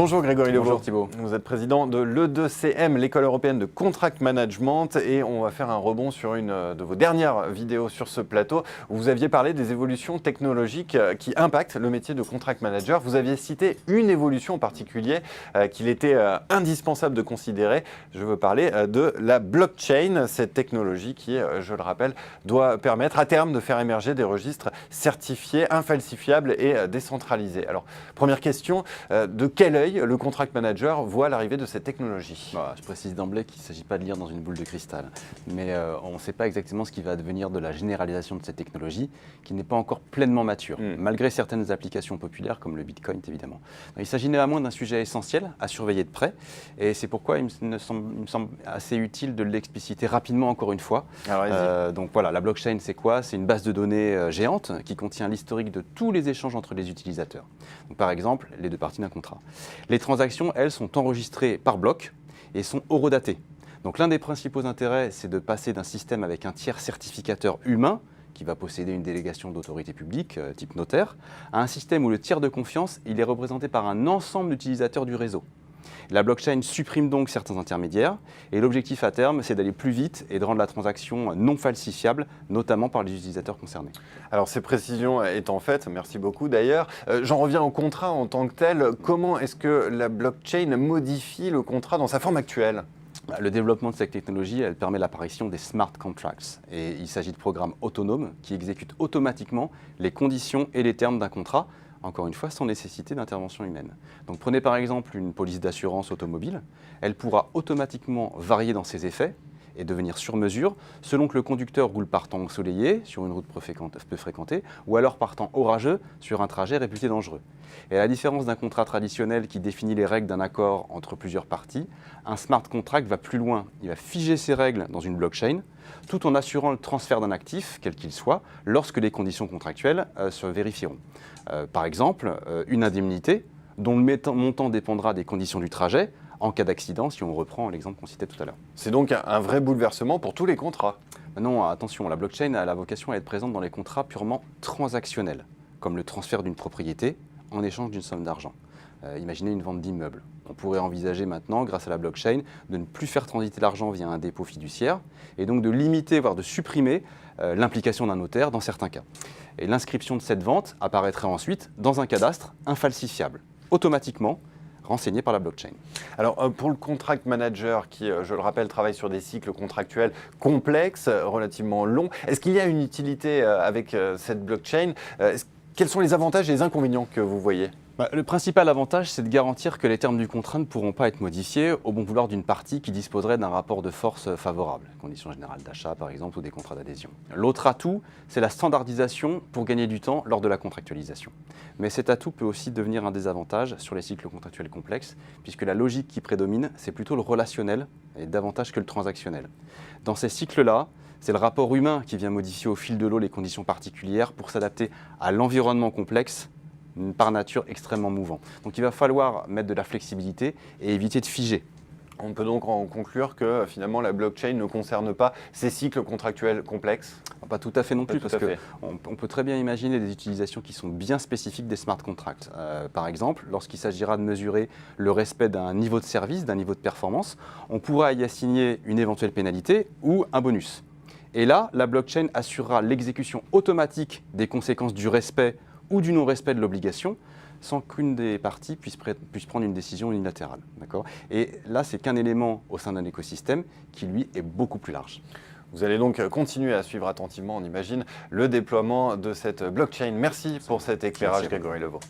Bonjour Grégory Levaux. Bonjour Thibault. Vous êtes président de l'E2CM, l'école européenne de contract management, et on va faire un rebond sur une de vos dernières vidéos sur ce plateau où vous aviez parlé des évolutions technologiques qui impactent le métier de contract manager. Vous aviez cité une évolution en particulier qu'il était indispensable de considérer. Je veux parler de la blockchain, cette technologie qui, je le rappelle, doit permettre à terme de faire émerger des registres certifiés, infalsifiables et décentralisés. Alors, première question, de quel œil le contract manager voit l'arrivée de cette technologie? Je précise d'emblée qu'il ne s'agit pas de lire dans une boule de cristal, mais on ne sait pas exactement ce qui va advenir de la généralisation de cette technologie, qui n'est pas encore pleinement mature, malgré certaines applications populaires comme le Bitcoin évidemment. Il s'agit néanmoins d'un sujet essentiel à surveiller de près, et c'est pourquoi il me semble assez utile de l'expliciter rapidement encore une fois. Donc voilà, la blockchain c'est quoi? C'est une base de données géante qui contient l'historique de tous les échanges entre les utilisateurs. Donc, par exemple, les deux parties d'un contrat. Les transactions, elles, sont enregistrées par bloc et sont horodatées. Donc l'un des principaux intérêts, c'est de passer d'un système avec un tiers certificateur humain, qui va posséder une délégation d'autorité publique, type notaire, à un système où le tiers de confiance, il est représenté par un ensemble d'utilisateurs du réseau. La blockchain supprime donc certains intermédiaires et l'objectif à terme, c'est d'aller plus vite et de rendre la transaction non falsifiable, notamment par les utilisateurs concernés. Alors ces précisions étant faites, merci beaucoup d'ailleurs, j'en reviens au contrat en tant que tel. Comment est-ce que la blockchain modifie le contrat dans sa forme actuelle ? Le développement de cette technologie, elle permet l'apparition des smart contracts. Et il s'agit de programmes autonomes qui exécutent automatiquement les conditions et les termes d'un contrat, encore une fois, sans nécessité d'intervention humaine. Donc prenez par exemple une police d'assurance automobile. Elle pourra automatiquement varier dans ses effets et devenir sur mesure selon que le conducteur roule par temps ensoleillé sur une route peu fréquentée ou alors par temps orageux sur un trajet réputé dangereux. Et à la différence d'un contrat traditionnel qui définit les règles d'un accord entre plusieurs parties, un smart contract va plus loin. Il va figer ses règles dans une blockchain tout en assurant le transfert d'un actif, quel qu'il soit, lorsque les conditions contractuelles se vérifieront. Par exemple, une indemnité dont le montant dépendra des conditions du trajet en cas d'accident, si on reprend l'exemple qu'on citait tout à l'heure. C'est donc un vrai bouleversement pour tous les contrats. Non, attention, la blockchain a la vocation à être présente dans les contrats purement transactionnels, comme le transfert d'une propriété en échange d'une somme d'argent. Imaginez une vente d'immeuble. On pourrait envisager maintenant, grâce à la blockchain, de ne plus faire transiter l'argent via un dépôt fiduciaire et donc de limiter, voire de supprimer l'implication d'un notaire dans certains cas. Et l'inscription de cette vente apparaîtrait ensuite dans un cadastre infalsifiable, automatiquement renseigné par la blockchain. Alors pour le contract manager qui, je le rappelle, travaille sur des cycles contractuels complexes, relativement longs, est-ce qu'il y a une utilité avec cette blockchain? Quels sont les avantages et les inconvénients que vous voyez? Le principal avantage, c'est de garantir que les termes du contrat ne pourront pas être modifiés au bon vouloir d'une partie qui disposerait d'un rapport de force favorable, conditions générales d'achat par exemple ou des contrats d'adhésion. L'autre atout, c'est la standardisation pour gagner du temps lors de la contractualisation. Mais cet atout peut aussi devenir un désavantage sur les cycles contractuels complexes, puisque la logique qui prédomine, c'est plutôt le relationnel et davantage que le transactionnel. Dans ces cycles-là, c'est le rapport humain qui vient modifier au fil de l'eau les conditions particulières pour s'adapter à l'environnement complexe, par nature extrêmement mouvant. Donc il va falloir mettre de la flexibilité et éviter de figer. On peut donc en conclure que finalement la blockchain ne concerne pas ces cycles contractuels complexes? Pas tout à fait non plus, parce qu'on peut très bien imaginer des utilisations qui sont bien spécifiques des smart contracts. Par exemple, lorsqu'il s'agira de mesurer le respect d'un niveau de service, d'un niveau de performance, on pourra y assigner une éventuelle pénalité ou un bonus. Et là, la blockchain assurera l'exécution automatique des conséquences du respect ou du non-respect de l'obligation, sans qu'une des parties puisse prendre une décision unilatérale. Et là, c'est qu'un élément au sein d'un écosystème qui, lui, est beaucoup plus large. Vous allez donc continuer à suivre attentivement, on imagine, le déploiement de cette blockchain. Merci pour cet éclairage, Grégory Levaux.